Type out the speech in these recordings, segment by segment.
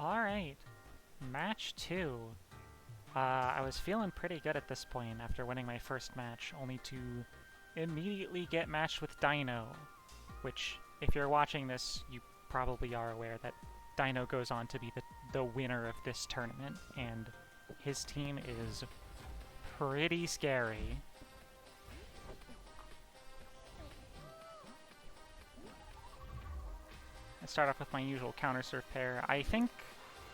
Alright, match 2. I was feeling pretty good at this point after winning my first match, only to immediately get matched with Dino, which, if you're watching this, you probably are aware that Dino goes on to be the winner of this tournament, and his team is pretty scary. I start off with my usual counter serve pair. I think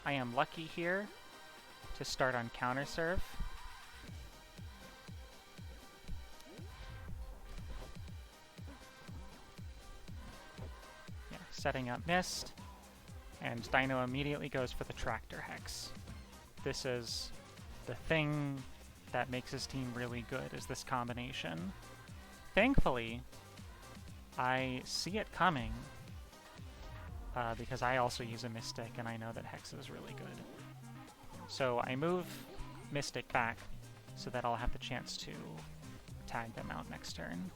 I am lucky here to start on counter serve. Yeah, setting up Mist, and Dino immediately goes for the Tractor Hex. This is the thing that makes his team really good, is this combination. Thankfully, I see it coming, because I also use a Mystic, and I know that Hex is really good. So I move Mystic back so that I'll have the chance to tag them out next turn.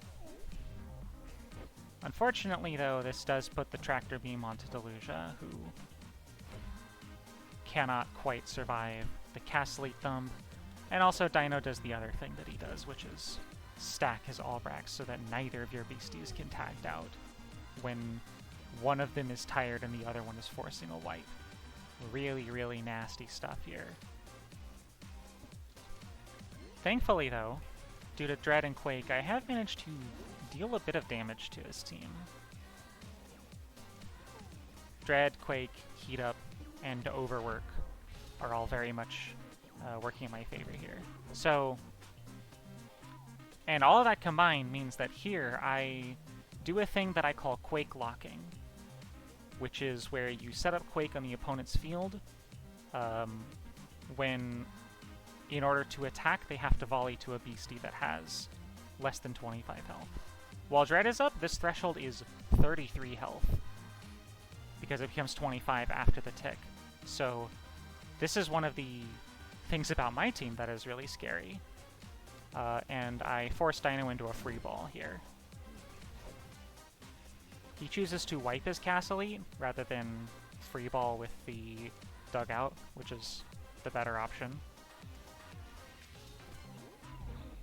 Unfortunately, though, this does put the Tractor Beam onto Delusia, who cannot quite survive the Castle Thumb. And also Dino does the other thing that he does, which is stack his Albrax so that neither of your beasties can tagged out when one of them is tired and the other one is forcing a wipe. Really, really nasty stuff here. Thankfully, though, due to Dread and Quake, I have managed to deal a bit of damage to his team. Dread, Quake, Heat Up, and Overwork are all very much working in my favor here. So, and all of that combined means that here I do a thing that I call Quake Locking, which is where you set up Quake on the opponent's field when, in order to attack, they have to volley to a beastie that has less than 25 health. While Dread is up, this threshold is 33 health, because it becomes 25 after the tick. So this is one of the things about my team that is really scary. And I force Dino into a free ball here. He chooses to wipe his Castle Elite rather than free ball with the Dugout, which is the better option.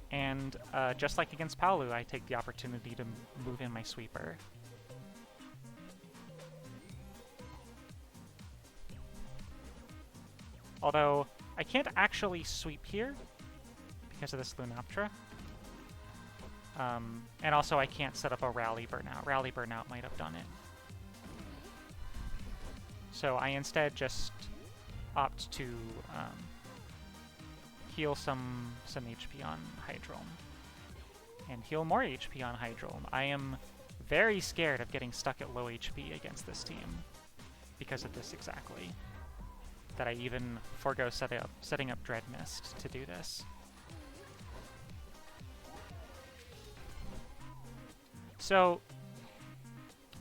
And just like against Paolu, I take the opportunity to move in my Sweeper. Although, I can't actually sweep here because of this Lunaptra. And also I can't set up a Rally Burnout. Rally Burnout might have done it. So I instead just opt to heal some HP on Hydrome. And heal more HP on Hydrome. I am very scared of getting stuck at low HP against this team because of this exactly. That I even forego setting up Dread Mist to do this. So,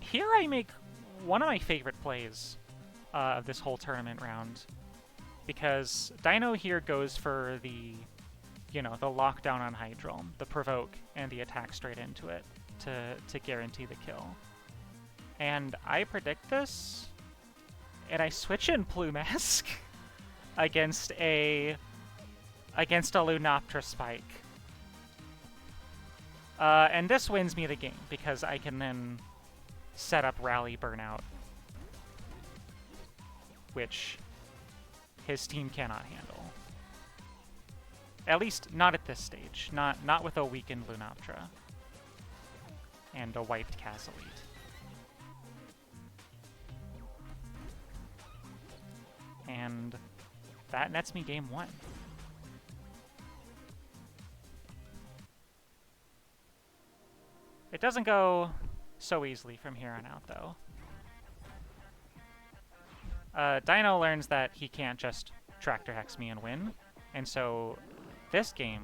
here I make one of my favorite plays of this whole tournament round, because Dino here goes for the, the lockdown on Hydrome, the provoke, and the attack straight into it to guarantee the kill. And I predict this, and I switch in Plumask against a Lunaptra Spike. And this wins me the game, because I can then set up Rally Burnout, which his team cannot handle. At least not at this stage. Not with a weakened Lunaptra and a wiped Castle Elite. And that nets me game 1. It doesn't go so easily from here on out, though. Dino learns that he can't just Tractor Hex me and win, and so this game,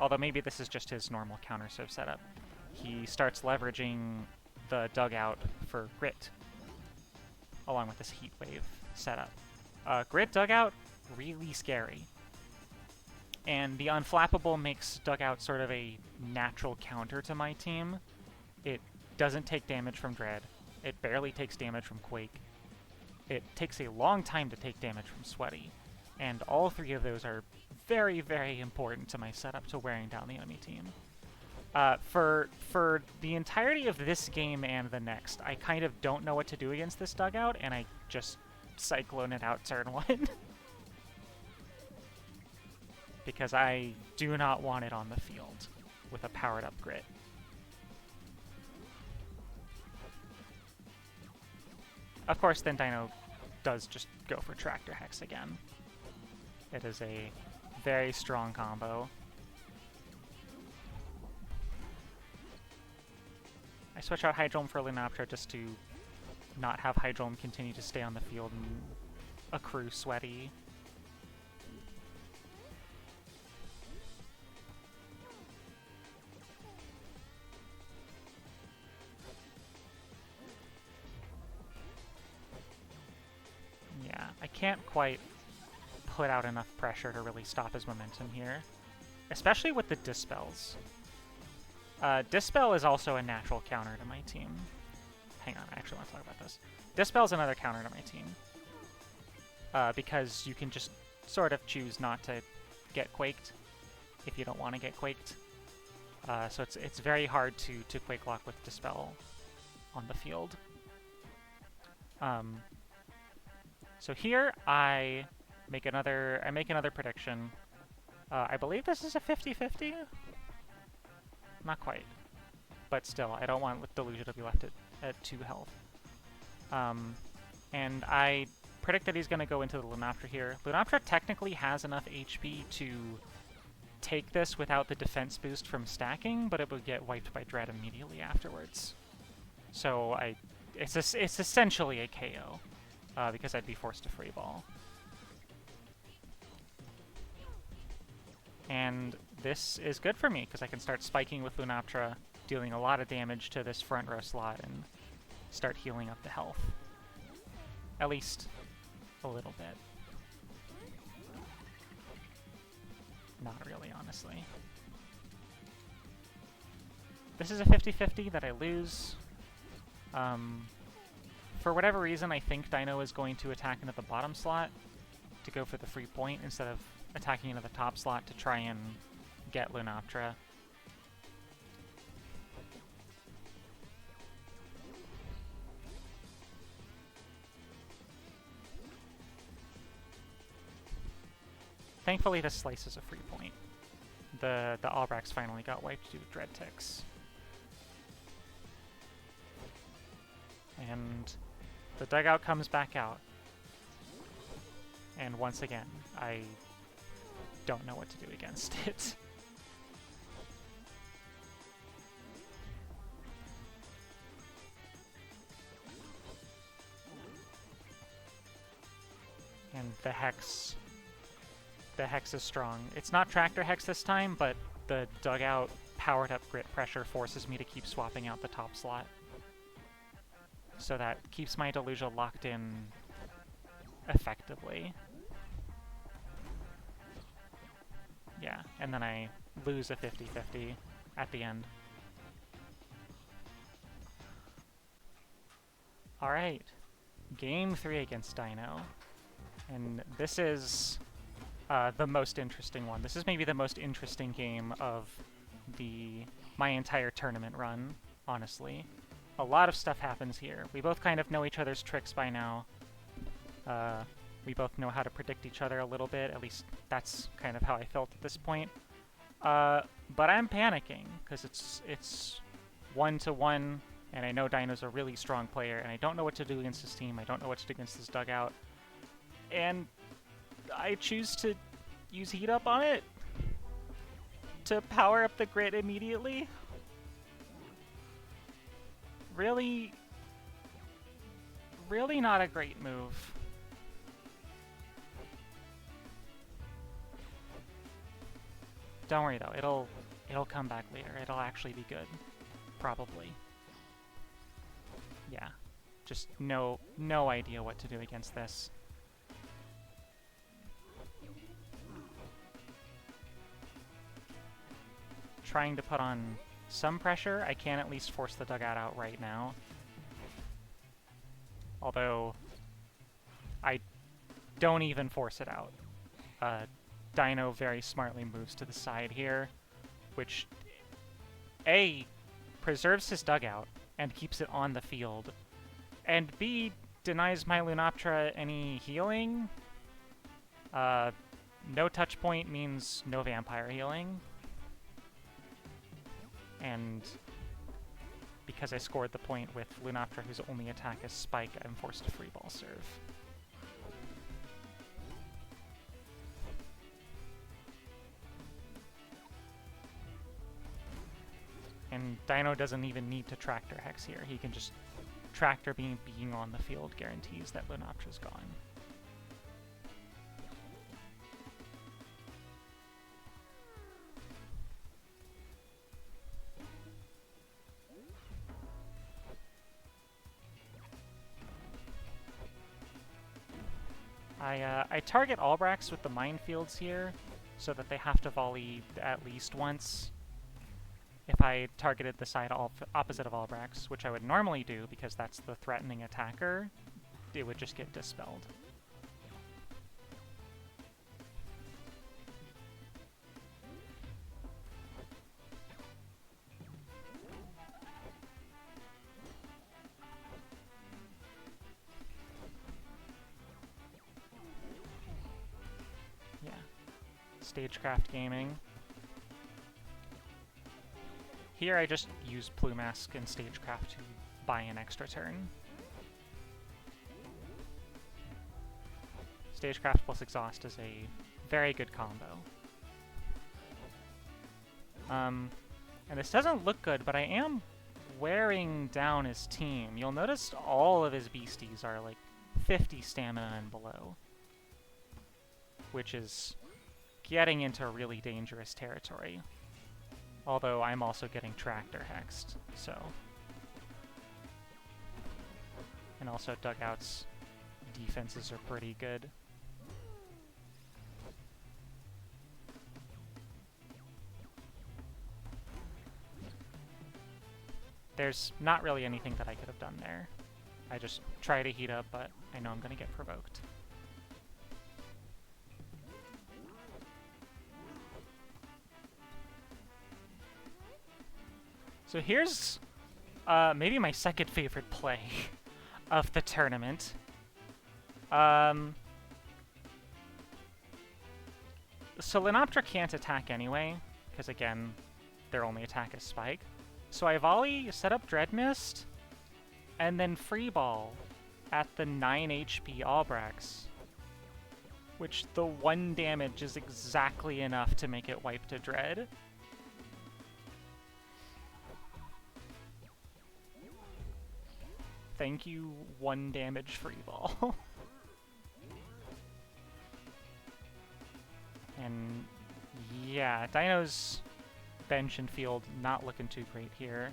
although maybe this is just his normal counter serve setup, he starts leveraging the Dugout for Grit, along with this Heat Wave setup. Grit Dugout, really scary. And the Unflappable makes Dugout sort of a natural counter to my team. It doesn't take damage from Dread. It barely takes damage from Quake. it takes a long time to take damage from Sweaty, and all three of those are very, very important to my setup to wearing down the enemy team. For the entirety of this game and the next, I kind of don't know what to do against this dugout, and I just Cyclone it out turn 1. Because I do not want it on the field with a powered up Grit. Of course, then Dino does just go for Tractor Hex again. It is a very strong combo. I switch out Hydrome for Lunaptra just to not have Hydrome continue to stay on the field and accrue Sweaty. Yeah, I can't quite put out enough pressure to really stop his momentum here, especially with the Dispels. Dispel is also a natural counter to my team. Hang on, I actually want to talk about this. Dispel is another counter to my team. Because you can just sort of choose not to get Quaked if you don't want to get Quaked. So it's very hard to Quake Lock with Dispel on the field. So here I make another prediction. I believe this is a 50-50? Not quite. But still, I don't want Delusion to be left at 2 health. And I predict that he's going to go into the Lunaptra here. Lunaptra technically has enough HP to take this without the defense boost from stacking, but it would get wiped by Dread immediately afterwards. So it's essentially a KO, because I'd be forced to free ball. And this is good for me, because I can start spiking with Lunaptra, dealing a lot of damage to this front row slot, and start healing up the health. At least a little bit. Not really, honestly. This is a 50-50 that I lose. For whatever reason, I think Dino is going to attack into the bottom slot to go for the free point instead of attacking into the top slot to try and get Lunaptra. Thankfully, this slice is a free point. The Albrax finally got wiped due to Dread Ticks. And the dugout comes back out. And once again, I don't know what to do against it. And the Hex is strong. It's not Tractor Hex this time, but the dugout powered up Grit pressure forces me to keep swapping out the top slot. So that keeps my Delusia locked in effectively. Yeah, and then I lose a 50-50 at the end. Alright, Game 3 against Dino. And this is the most interesting one. This is maybe the most interesting game of my entire tournament run, honestly. A lot of stuff happens here. We both kind of know each other's tricks by now. We both know how to predict each other a little bit. At least that's kind of how I felt at this point. But I'm panicking because it's 1-1, and I know Dino's a really strong player, and I don't know what to do against his team. I don't know what to do against his dugout. And I choose to use Heat Up on it to power up the Grit immediately. Really not a great move. Don't worry though, it'll come back later. It'll actually be good. Probably. Yeah. Just no idea what to do against this. Trying to put on some pressure. I can at least force the dugout out right now. Although I don't even force it out. Dino very smartly moves to the side here, which A, preserves his dugout and keeps it on the field, and B, denies my Lunoptera any healing. No touch point means no vampire healing. And because I scored the point with Lunoptera, whose only attack is Spike, I'm forced to free ball serve. And Dino doesn't even need to Tractor Hex here. He can just Tractor being on the field guarantees that Lunoptera's gone. I target Albrax with the minefields here, so that they have to volley at least once. If I targeted the side opposite of Albrax, which I would normally do because that's the threatening attacker, it would just get dispelled. Yeah. Stagecraft Gaming. Here I just use Plumask and Stagecraft to buy an extra turn. Stagecraft plus Exhaust is a very good combo. And this doesn't look good, but I am wearing down his team. You'll notice all of his beasties are like 50 stamina and below, which is getting into really dangerous territory. Although I'm also getting Tractor Hexed, so. And also Dugout's defenses are pretty good. There's not really anything that I could have done there. I just try to heat up, but I know I'm going to get provoked. So here's maybe my second favorite play of the tournament. So Lunoptera can't attack anyway, because again, their only attack is Spike. So I volley, set up Dread Mist, and then free ball at the 9 HP Albrax, which the 1 damage is exactly enough to make it wipe to Dread. Thank you, 1 damage free ball. And yeah, Dino's bench and field not looking too great here.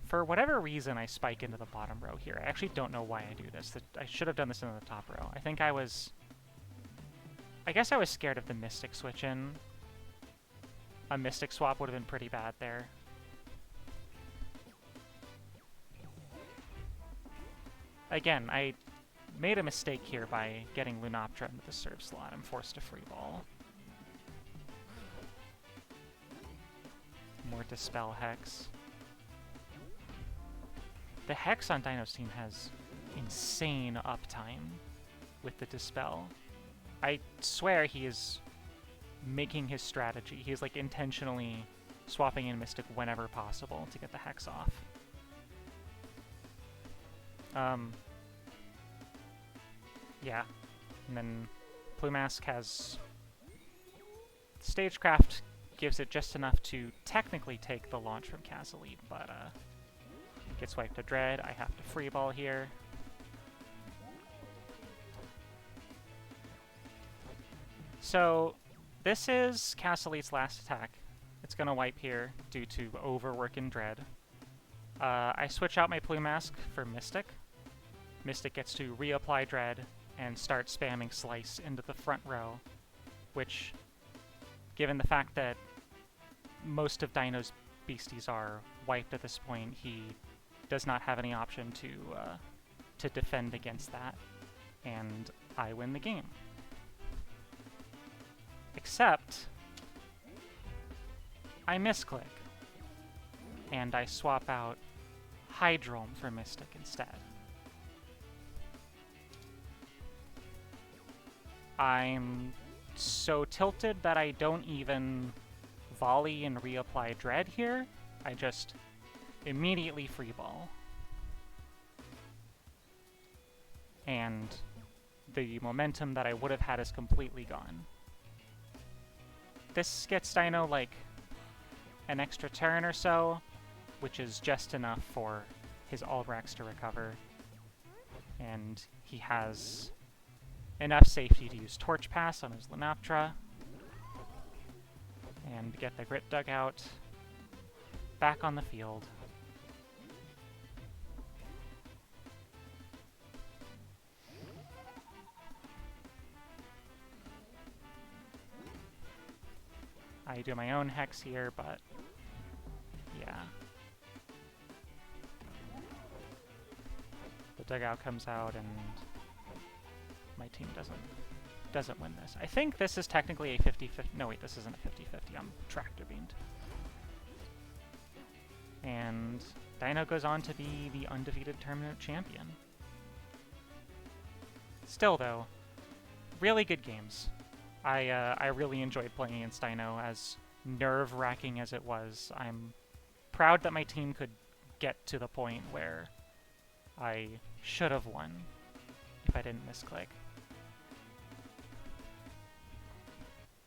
For whatever reason, I spike into the bottom row here. I actually don't know why I do this. I should have done this in the top row. I guess I was scared of the Mystic switch in. A Mystic swap would have been pretty bad there. Again, I made a mistake here by getting Lunoptera into the serve slot. I'm forced to free ball. More Dispel Hex. The Hex on Dino's team has insane uptime with the Dispel. I swear he is making his strategy. He is like intentionally swapping in Mystic whenever possible to get the Hex off. Yeah, and then Plumask has Stagecraft, gives it just enough to technically take the launch from Castle Elite, but gets wiped to Dread. I have to free ball here. So this is Castle Elite's last attack. It's gonna wipe here due to overwork in Dread. I switch out my Plumask for Mystic. Mystic gets to reapply Dread and start spamming Slice into the front row, which, given the fact that most of Dino's beasties are wiped at this point, he does not have any option to defend against that. and I win the game. Except I misclick, and I swap out Hydrome for Mystic instead. I'm so tilted that I don't even volley and reapply Dread here. I just immediately free ball. And the momentum that I would have had is completely gone. This gets Dino like an extra turn or so, which is just enough for his Albrax to recover. And he has enough safety to use Torch Pass on his Lenaptra and get the Grit Dugout back on the field. I do my own Hex here, but yeah. The Dugout comes out and my team doesn't win this. I think this is technically a 50-50. No, wait, this isn't a 50-50. I'm tractor beamed. And Dino goes on to be the undefeated tournament champion. Still, though, really good games. I really enjoyed playing against Dino, as nerve-wracking as it was. I'm proud that my team could get to the point where I should have won if I didn't misclick.